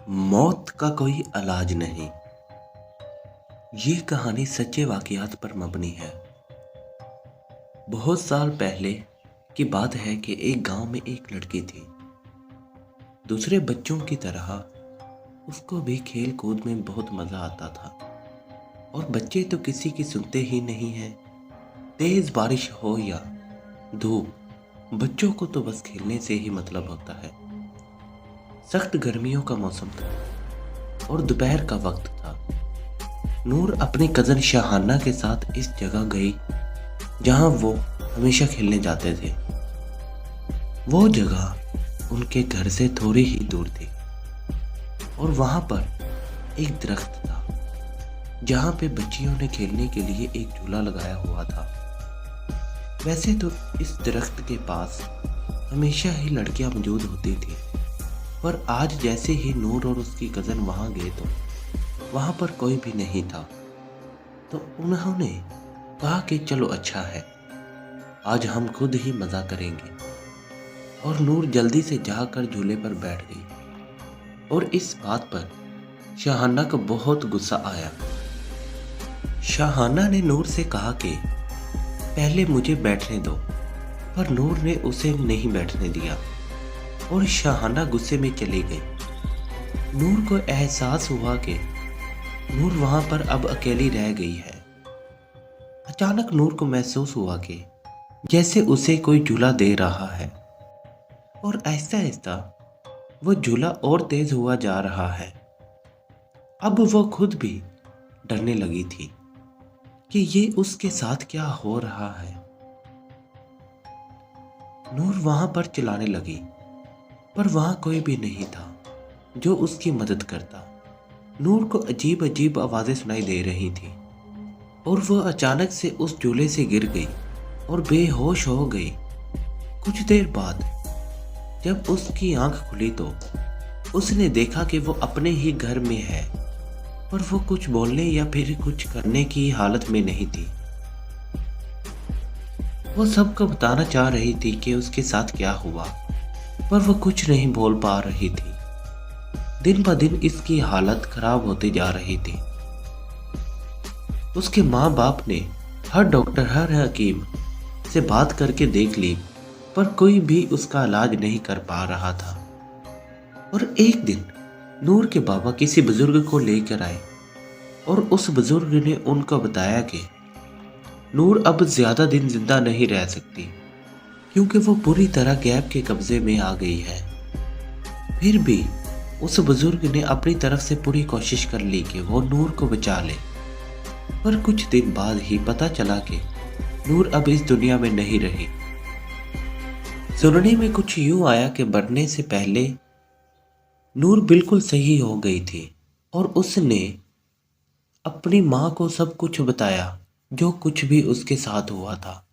मौत का कोई इलाज नहीं। ये कहानी सच्चे वाकयात पर मबनी है। बहुत साल पहले की बात है कि एक गांव में एक लड़की थी। दूसरे बच्चों की तरह उसको भी खेल कूद में बहुत मज़ा आता था। और बच्चे तो किसी की सुनते ही नहीं हैं। तेज़ बारिश हो या धूप, बच्चों को तो बस खेलने से ही मतलब होता है। सख्त गर्मियों का मौसम था और दोपहर का वक्त था। नूर अपनी कज़न शाहाना के साथ इस जगह गई जहां वो हमेशा खेलने जाते थे। वो जगह उनके घर से थोड़ी ही दूर थी और वहां पर एक दरख्त था जहां पे बच्चियों ने खेलने के लिए एक झूला लगाया हुआ था। वैसे तो इस दरख्त के पास हमेशा ही लड़कियां मौजूद होती थी, पर आज जैसे ही नूर और उसकी कज़न वहां गए तो वहां पर कोई भी नहीं था। तो उन्होंने कहा कि चलो अच्छा है, आज हम खुद ही मज़ा करेंगे। और नूर जल्दी से जाकर झूले पर बैठ गई और इस बात पर शाहाना को बहुत गुस्सा आया। शाहाना ने नूर से कहा कि पहले मुझे बैठने दो, पर नूर ने उसे नहीं बैठने दिया और शाहाना गुस्से में चली गई। नूर को एहसास हुआ कि नूर वहां पर अब अकेली रह गई है। अचानक नूर को महसूस हुआ कि जैसे उसे कोई झूला दे रहा है और आहिस्ता आहिस्ता वो झूला और तेज हुआ जा रहा है। अब वो खुद भी डरने लगी थी कि ये उसके साथ क्या हो रहा है। नूर वहां पर चिल्लाने लगी, पर वहां कोई भी नहीं था जो उसकी मदद करता। नूर को अजीब अजीब आवाजें सुनाई दे रही थी और वह अचानक से उस झूले से गिर गई और बेहोश हो गई। कुछ देर बाद जब उसकी आंख खुली तो उसने देखा कि वो अपने ही घर में है, पर वो कुछ बोलने या फिर कुछ करने की हालत में नहीं थी। वो सबको बताना चाह रही थी कि उसके साथ क्या हुआ, पर वो कुछ नहीं बोल पा रही थी। दिन ब दिन इसकी हालत खराब होती जा रही थी। उसके माँ बाप ने हर डॉक्टर हर हकीम से बात करके देख ली, पर कोई भी उसका इलाज नहीं कर पा रहा था। और एक दिन नूर के बाबा किसी बुजुर्ग को लेकर आए और उस बुजुर्ग ने उनको बताया कि नूर अब ज्यादा दिन जिंदा नहीं रह सकती क्योंकि वो पूरी तरह गैब के कब्जे में आ गई है। फिर भी उस बुजुर्ग ने अपनी तरफ से पूरी कोशिश कर ली कि वो नूर को बचा ले, पर कुछ दिन बाद ही पता चला कि नूर अब इस दुनिया में नहीं रही। सुनने में कुछ यूं आया कि मरने से पहले नूर बिल्कुल सही हो गई थी और उसने अपनी माँ को सब कुछ बताया, जो कुछ भी उसके साथ हुआ था।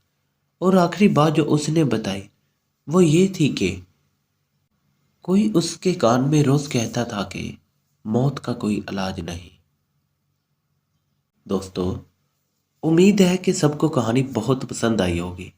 और आखिरी बात जो उसने बताई वो ये थी कि कोई उसके कान में रोज कहता था कि मौत का कोई इलाज नहीं। दोस्तों, उम्मीद है कि सबको कहानी बहुत पसंद आई होगी।